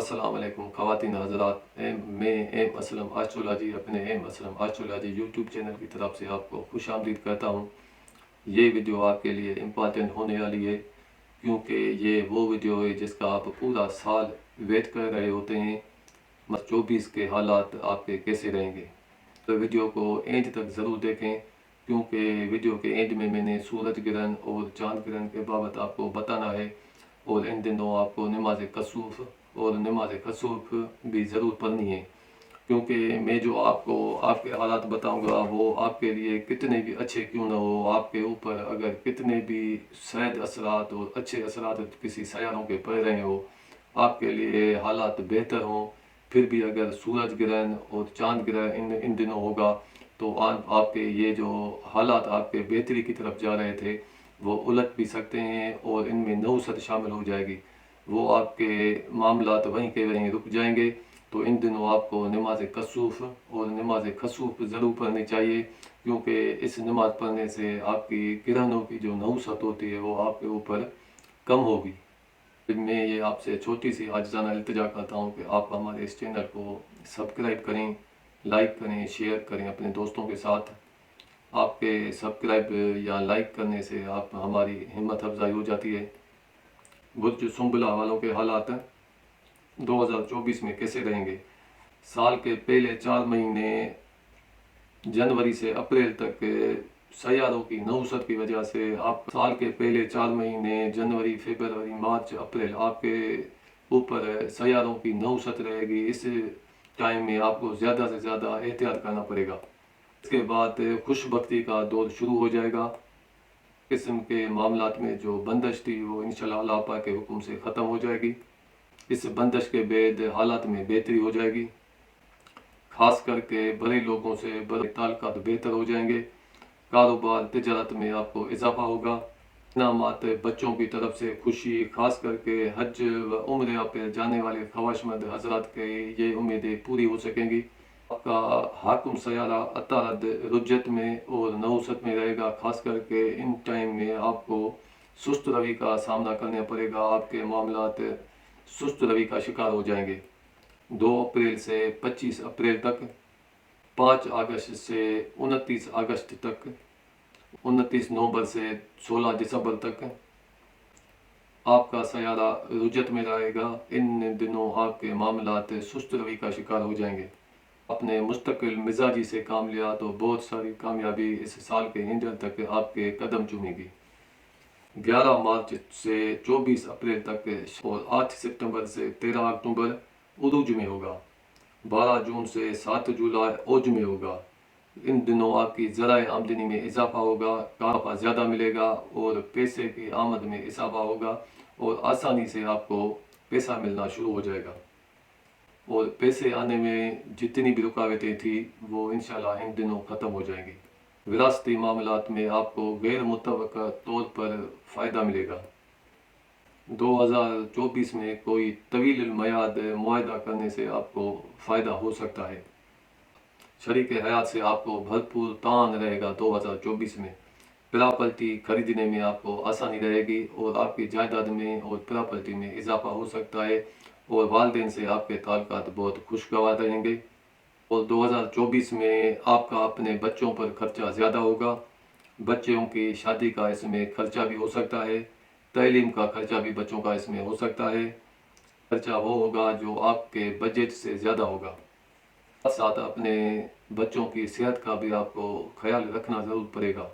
अस्सलाम वालेकुम ख़वातीन हज़रात, मैं एम असलम आस्ट्रोलॉजी अपने एम असलम आस्ट्रोलॉजी यूट्यूब चैनल की तरफ से आपको खुश आमदीद करता हूँ। ये वीडियो आपके लिए इम्पॉर्टेंट होने वाली है क्योंकि ये वो वीडियो है जिसका आप पूरा साल वेट कर रहे होते हैं। 24 के हालात आपके कैसे रहेंगे, तो वीडियो को एंड तक ज़रूर देखें क्योंकि वीडियो के एंड में मैंने सूरज ग्रहण और चांद ग्रहण के बाबत आपको बताना है। और इन दिनों आपको नमाज कसूफ और नमाज कसूफ भी ज़रूर पढ़नी है क्योंकि मैं जो आपको आपके हालात बताऊंगा वो आपके लिए कितने भी अच्छे क्यों ना हो, आपके ऊपर अगर कितने भी सैद असरात और अच्छे असरात किसी सयारों के पड़ रहे हो, आपके लिए हालात बेहतर हों, फिर भी अगर सूरज ग्रहण और चांद ग्रहण इन दिनों होगा तो आपके ये जो हालात आपके बेहतरी की तरफ जा रहे थे वो उलट भी सकते हैं और इनमें नौसत शामिल हो जाएगी। वो आपके मामलात वहीं के वहीं रुक जाएंगे। तो इन दिनों आपको नमाज कसूफ और नमाज खसूफ ज़रूर पढ़नी चाहिए क्योंकि इस नमाज पढ़ने से आपकी ग्रहणों की जो नौसत होती है वो आपके ऊपर कम होगी। मैं ये आपसे छोटी सी आजिज़ाना इल्तिजा करता हूँ कि आप हमारे इस चैनल को सब्सक्राइब करें, लाइक करें, शेयर करें अपने दोस्तों के साथ। आपके सब्सक्राइब या लाइक करने से आप हमारी हिम्मत अफजाई हो जाती है। बुर्ज सुंबला वालों के हालात 2024 में कैसे रहेंगे। साल के पहले 4 महीने जनवरी से अप्रैल तक सैयारों की नौसत की वजह से आप साल के पहले 4 महीने जनवरी, फरवरी, मार्च, अप्रैल आपके ऊपर सैयारों की नौसत रहेगी। इस टाइम में आपको ज़्यादा से ज़्यादा एहतियात करना पड़ेगा। इसके बाद खुशबख्ती का दौर शुरू हो जाएगा। किस्म के मामलात में जो बंदिश थी वो इंशाअल्लाह अल्लाह पाक के हुक्म से ख़त्म हो जाएगी। इस बंदिश के बाद हालात में बेहतरी हो जाएगी, ख़ास करके बड़े लोगों से बड़े ताल्लुकात बेहतर हो जाएंगे। कारोबार तिजारत में आपको इजाफा होगा। इनामात बच्चों की तरफ से खुशी, ख़ास करके हज व उम्रा पे जाने वाले ख्वाहिशमंद हजरात के ये उम्मीदें पूरी हो सकेंगी। आपका हाकुम सयारा अतारद रुजत में और नौसत में रहेगा। खास करके इन टाइम में आपको सुस्त रवि का सामना करना पड़ेगा। आपके मामलात सुस्त रवि का शिकार हो जाएंगे। 2 अप्रैल से 25 अप्रैल तक, 5 अगस्त से 29 अगस्त तक, 29 नवंबर से 16 दिसंबर तक आपका सयारा रुजत में रहेगा। इन दिनों आपके मामलात सुस्त रवि का शिकार हो जाएंगे। अपने मुस्तकिल मिजाजी से काम लिया तो बहुत सारी कामयाबी इस साल के एंड तक आपके कदम चूमेगी। 11 मार्च से 24 अप्रैल तक और 8 सितंबर से 13 अक्टूबर उरूज में होगा। 12 जून से 7 जुलाई ओज में होगा। इन दिनों आपकी ज़राए आमदनी में इजाफा होगा, कारोबार ज़्यादा मिलेगा और पैसे की आमद में इजाफा होगा और आसानी से आपको पैसा मिलना शुरू हो जाएगा। और पैसे आने में जितनी भी रुकावटें थी वो इंशाल्लाह इन दिनों ख़त्म हो जाएंगी। विरासती मामलात में आपको गैर मुतवक्का तौर पर फ़ायदा मिलेगा। 2024 में कोई तवील मयाद मुआहदा करने से आपको फ़ायदा हो सकता है। शरीक हयात से आपको भरपूर तान रहेगा। 2024 में प्रॉपर्टी खरीदने में आपको आसानी रहेगी और आपकी जायदाद में और प्रॉपर्टी में इजाफा हो सकता है और वालिदैन से आपके ताल्लुकात बहुत खुशगवार रहेंगे। और 2024 में आपका अपने बच्चों पर खर्चा ज़्यादा होगा। बच्चों की शादी का इसमें खर्चा भी हो सकता है, तालीम का खर्चा भी बच्चों का इसमें हो सकता है। खर्चा वो होगा जो आपके बजट से ज़्यादा होगा। साथ साथ अपने बच्चों की सेहत का भी आपको ख्याल रखना ज़रूर पड़ेगा,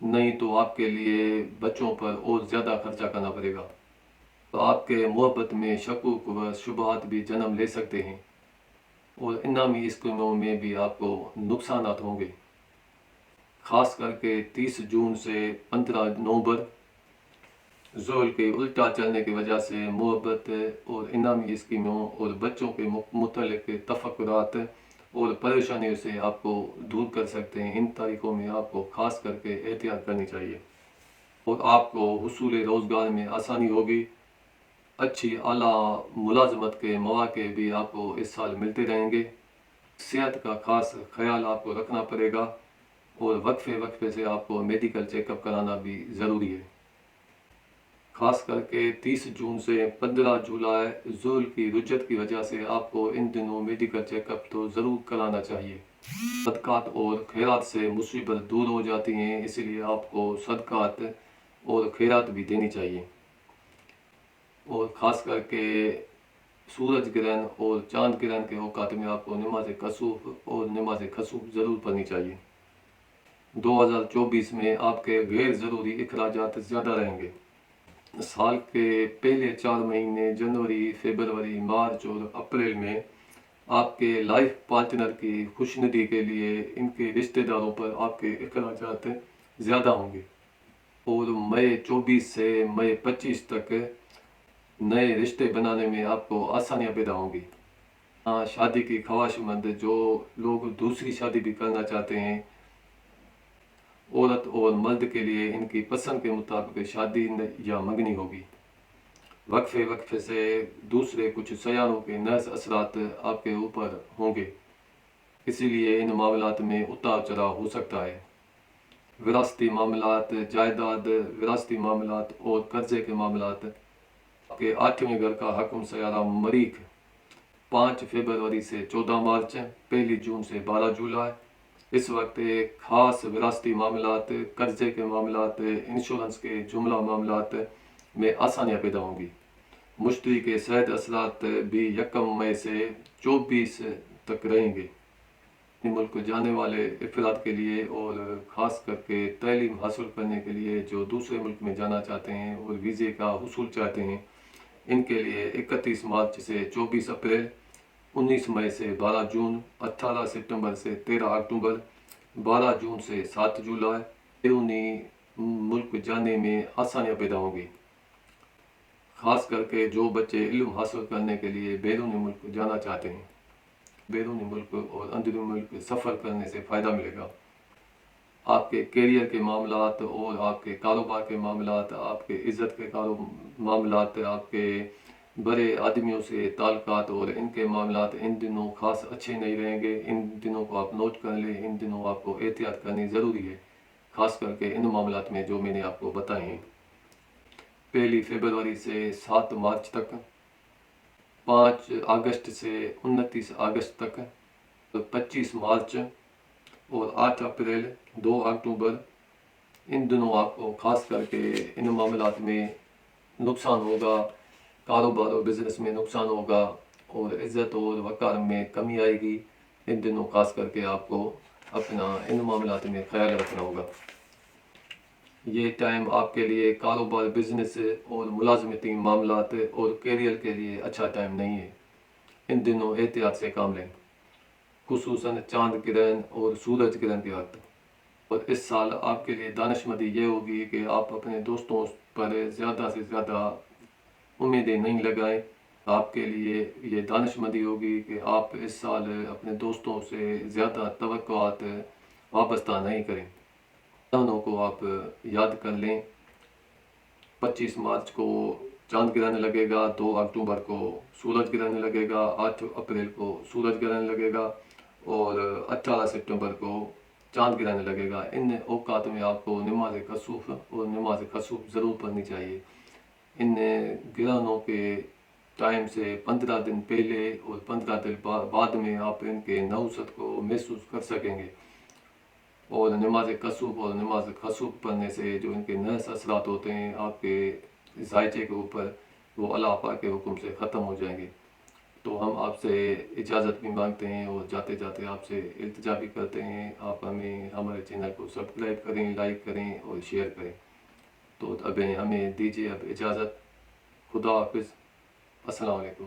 नहीं तो आपके लिए बच्चों पर और ज़्यादा खर्चा करना पड़ेगा। तो आपके मोहब्बत में शकूक व शुबहात भी जन्म ले सकते हैं और इनामी स्कीमों में भी आपको नुकसानात होंगे। ख़ास करके 30 जून से 15 नवंबर ज़ोल के उल्टा चलने की वजह से मोहब्बत और इनामी स्कीमों और बच्चों के मुतल्लिक़ तफक्कुरात और परेशानियों से आपको दूर कर सकते हैं। इन तारीखों में आपको ख़ास करके एहतियात करनी चाहिए और आपको हुसूल रोज़गार में आसानी होगी। अच्छी आला मुलाजमत के मौके भी आपको इस साल मिलते रहेंगे। सेहत का ख़ास ख्याल आपको रखना पड़ेगा और वक्फे वक्फे से आपको मेडिकल चेकअप कराना भी ज़रूरी है। خاص کر کے 30 جون سے 15 جولائی ذوال کی رجت کی وجہ سے آپ کو ان دنوں میڈیکل چیک اپ تو ضرور کرانا چاہیے۔ صدقات اور خیرات سے مصیبت دور ہو جاتی ہیں، اسی لیے آپ کو صدقات اور خیرات بھی دینی چاہیے۔ اور خاص کر کے سورج گرہن اور چاند گرہن کے اوقات میں آپ کو نماز کسوف اور نماز خسوف ضرور پڑھنی چاہیے۔ 2024 میں آپ کے غیر ضروری اخراجات زیادہ رہیں گے۔ سال کے پہلے 4 مہینے جنوری، فروری، مارچ اور اپریل میں آپ کے لائف پارٹنر کی خوشندی کے لیے ان کے رشتہ داروں پر آپ کے اخراجات زیادہ ہوں گے۔ اور مئی 24 سے مئی 25 تک نئے رشتے بنانے میں آپ کو آسانیاں پیدا ہوں گی۔ شادی کی خواہش مند جو لوگ دوسری شادی بھی کرنا چاہتے ہیں، عورت اور مرد کے لیے ان کی پسند کے مطابق شادی یا منگنی ہوگی۔ وقفے سے دوسرے کچھ سیاروں کے نحس اثرات آپ کے اوپر ہوں گے، اسی لیے ان معاملات میں اتار چڑھاؤ ہو سکتا ہے۔ وراثتی معاملات، جائیداد، وراثتی معاملات اور قرضے کے معاملات۔ آپ کے 8ویں گھر کا حکم سیارہ مریخ 5 فروری سے 14 مارچ، 1 جون سے 12 جولائی۔ اس وقت خاص وراثتی معاملات، قرضے کے معاملات، انشورنس کے جملہ معاملات میں آسانیاں پیدا ہوں گی۔ مشتری کے صحت اثرات بھی 1 مئی سے 24 تک رہیں گے۔ ملک جانے والے افراد کے لیے اور خاص کر کے تعلیم حاصل کرنے کے لیے جو دوسرے ملک میں جانا چاہتے ہیں اور ویزے کا حصول چاہتے ہیں، ان کے لیے 31 مارچ سے 24 اپریل، 19 مئی سے 12 جون، 18 ستمبر سے 13 اکتوبر، 12 جون سے 7 جولائی بیرونی ملک جانے میں آسانیاں پیدا ہوں گی۔ خاص کر کے جو بچے علم حاصل کرنے کے لیے بیرونی ملک جانا چاہتے ہیں، بیرونی ملک اور اندرونی ملک سفر کرنے سے فائدہ ملے گا۔ آپ کے کیریئر کے معاملات اور آپ کے کاروبار کے معاملات، آپ کے عزت کے معاملات، آپ کے بڑے آدمیوں سے تعلقات اور ان کے معاملات ان دنوں خاص اچھے نہیں رہیں گے۔ ان دنوں کو آپ نوٹ کر لیں، ان دنوں آپ کو احتیاط کرنی ضروری ہے، خاص کر کے ان معاملات میں جو میں نے آپ کو بتائے ہیں۔ 1 فروری سے 7 مارچ تک، 5 اگست سے 29 اگست تک، 25 مارچ اور 8 اپریل، 2 اکتوبر، ان دنوں آپ کو خاص کر کے ان معاملات میں نقصان ہوگا، کاروبار اور بزنس میں نقصان ہوگا اور عزت اور وقار میں کمی آئے گی۔ ان دنوں خاص کر کے آپ کو اپنا ان معاملات میں خیال رکھنا ہوگا۔ یہ ٹائم آپ کے لیے کاروبار، بزنس اور ملازمتی معاملات اور کیریئر کے لیے اچھا ٹائم نہیں ہے۔ ان دنوں احتیاط سے کام لیں، خصوصاً چاند گرہن اور سورج گرہن کے وقت۔ اور اس سال آپ کے لیے دانشمندی یہ ہوگی کہ آپ اپنے دوستوں پر زیادہ سے زیادہ امیدیں نہیں لگائیں۔ آپ کے لیے یہ دانشمندی ہوگی کہ آپ اس سال اپنے دوستوں سے زیادہ توقعات وابستہ نہیں کریں۔ دونوں کو آپ یاد کر لیں۔ 25 مارچ کو چاند گرہن لگے گا، 2 اکتوبر کو سورج گرہن لگے گا، 8 اپریل کو سورج گرہن لگے گا اور 18 ستمبر کو چاند گرہن لگے گا۔ ان اوقات میں آپ کو نماز کسوف اور نماز خسوف ضرور پڑھنی چاہیے۔ ان گرہنوں کے ٹائم سے 15 دن پہلے اور 15 دن بعد میں آپ ان کے نحوست کو محسوس کر سکیں گے۔ اور نماز کسوف اور نماز خسوف پڑھنے سے جو ان کے نحس اثرات ہوتے ہیں آپ کے ذائچے کے اوپر، وہ اللہ پاک کے حکم سے ختم ہو جائیں گے۔ تو ہم آپ سے اجازت بھی مانگتے ہیں اور جاتے جاتے آپ سے التجا بھی کرتے ہیں، آپ ہمارے چینل کو سبسکرائب کریں، لائک کریں اور شیئر کریں۔ تو اب ہمیں دیجیے اب اجازت۔ خدا حافظ، السلام علیکم۔